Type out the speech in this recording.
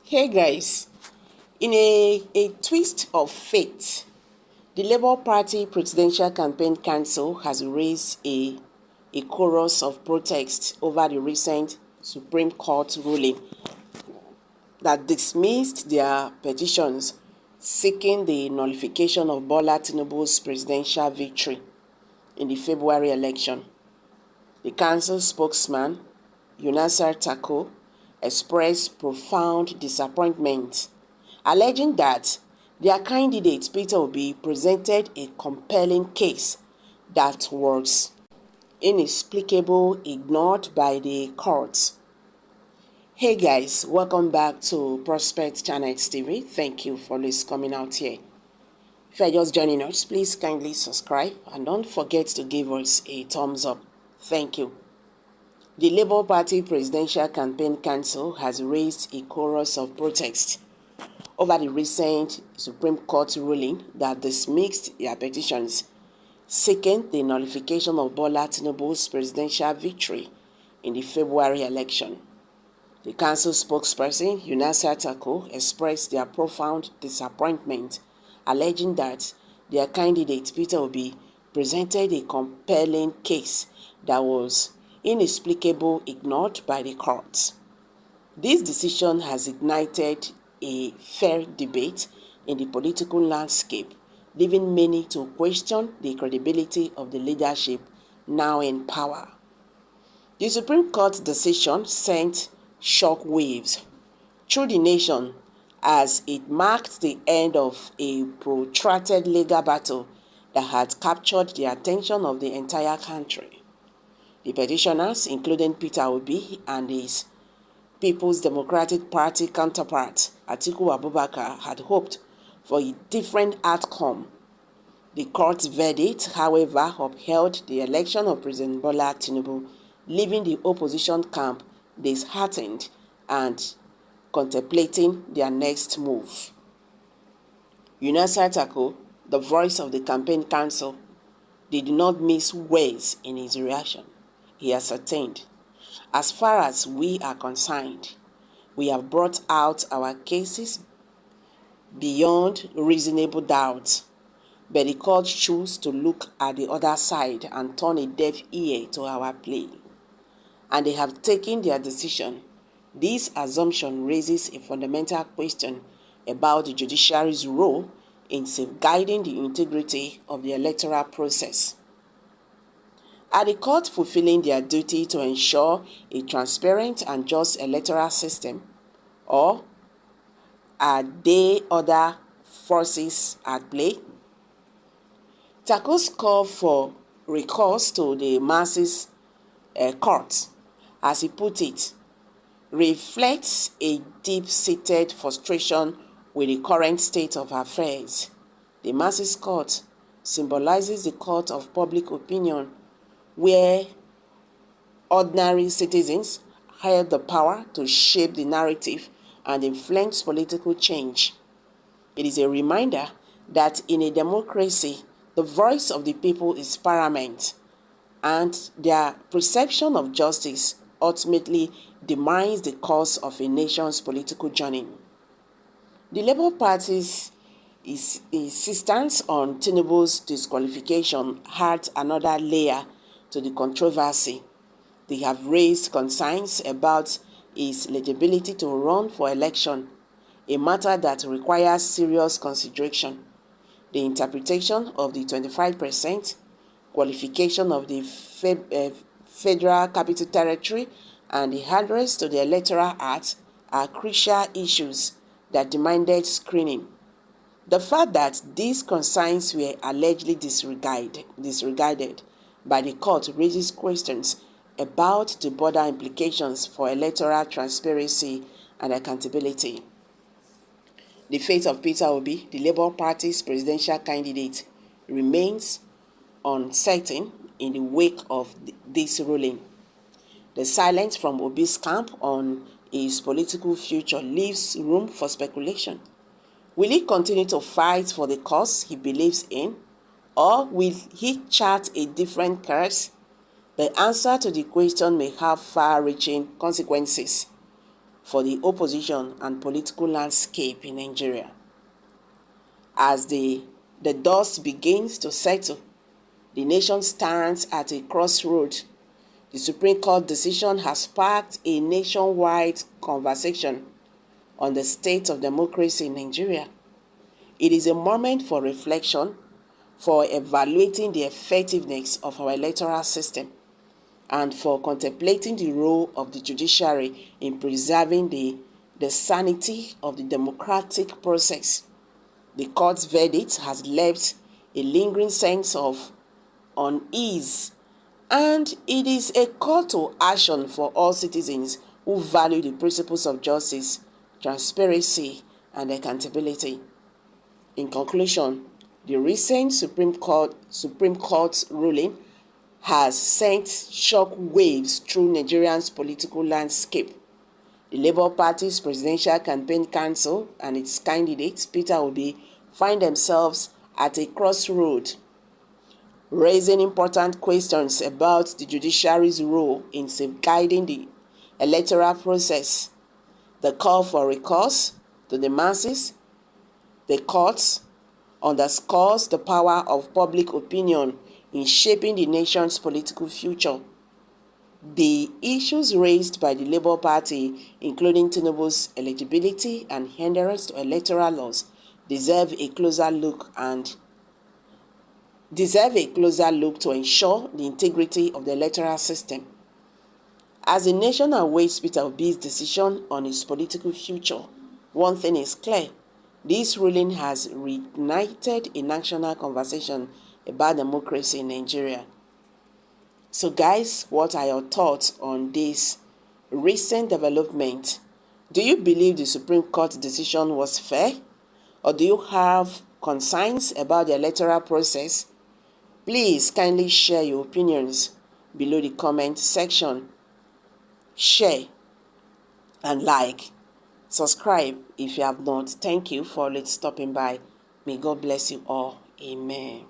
Hey guys, in a twist of fate, the Labour Party Presidential Campaign Council has raised a chorus of protest over the recent Supreme Court ruling that dismissed their petitions seeking the nullification of Bola Tinubu's presidential victory in the February election. The council spokesman, Yunusar Tako, expressed profound disappointment, alleging that their candidate Peter Obi presented a compelling case that was inexplicably ignored by the courts. Hey guys, welcome back to Prospect Channel TV. Thank you for always coming out here. If you're just joining us, please kindly subscribe and don't forget to give us a thumbs up. Thank you. The Labour Party Presidential Campaign Council has raised a chorus of protest over the recent Supreme Court ruling that dismissed their petitions seeking the nullification of Bola Tinubu's presidential victory in the February election. The council spokesperson, Yunusar Tako, expressed their profound disappointment, alleging that their candidate Peter Obi presented a compelling case that was inexplicably ignored by the courts. This decision has ignited a fair debate in the political landscape, leaving many to question the credibility of the leadership now in power. The Supreme Court decision sent shockwaves through the nation as it marked the end of a protracted legal battle that had captured the attention of the entire country. The petitioners, including Peter Obi and his People's Democratic Party counterpart, Atiku Abubakar, had hoped for a different outcome. The court's verdict, however, upheld the election of President Bola Tinubu, leaving the opposition camp disheartened and contemplating their next move. Yunusar Tako, the voice of the campaign council, did not miss words in his reaction. He ascertained, "As far as we are concerned, we have brought out our cases beyond reasonable doubt, but the court chose to look at the other side and turn a deaf ear to our plea, and they have taken their decision. This assumption raises a fundamental question about the judiciary's role in safeguarding the integrity of the electoral process. Are the courts fulfilling their duty to ensure a transparent and just electoral system, or are there other forces at play?" Tako's call for recourse to the masses court, as he put it, reflects a deep-seated frustration with the current state of affairs. The masses court symbolizes the court of public opinion, where ordinary citizens have the power to shape the narrative and influence political change. It is a reminder that in a democracy, the voice of the people is paramount, and their perception of justice ultimately determines the course of a nation's political journey. The Labour Party's insistence on Tinubu's disqualification adds another layer to the controversy. They have raised concerns about his eligibility to run for election, a matter that requires serious consideration. The interpretation of the 25% qualification of the Federal Capital Territory and the adherence to the Electoral Act are crucial issues that demanded screening. The fact that these concerns were allegedly disregarded by the court raises questions about the broader implications for electoral transparency and accountability. The fate of Peter Obi, the Labour Party's presidential candidate, remains uncertain in the wake of this ruling. The silence from Obi's camp on his political future leaves room for speculation. Will he continue to fight for the cause he believes in, or will he chart a different course? The answer to the question may have far-reaching consequences for the opposition and political landscape in Nigeria. As the dust begins to settle, the nation stands at a crossroad. The Supreme Court decision has sparked a nationwide conversation on the state of democracy in Nigeria. It is a moment for reflection, for evaluating the effectiveness of our electoral system, and for contemplating the role of the judiciary in preserving the sanity of the democratic process. The court's verdict has left a lingering sense of unease, and it is a call to action for all citizens who value the principles of justice, transparency, and accountability. In conclusion, the recent Supreme Court's ruling has sent shock waves through Nigeria's political landscape. The Labour Party's Presidential Campaign Council and its candidate, Peter Obi, find themselves at a crossroad, raising important questions about the judiciary's role in safeguarding the electoral process. The call for recourse to the masses, the courts, underscores the power of public opinion in shaping the nation's political future. The issues raised by the Labour Party, including Tinubu's eligibility and hindrance to electoral laws, deserve a closer look to ensure the integrity of the electoral system. As the nation awaits Peter Obi's decision on its political future, one thing is clear: this ruling has reignited a national conversation about democracy in Nigeria. So guys, what are your thoughts on this recent development? Do you believe the Supreme Court decision was fair? Or do you have concerns about the electoral process? Please kindly share your opinions below the comment section. Share and like. Subscribe if you have not. Thank you for stopping by. May God bless you all. Amen.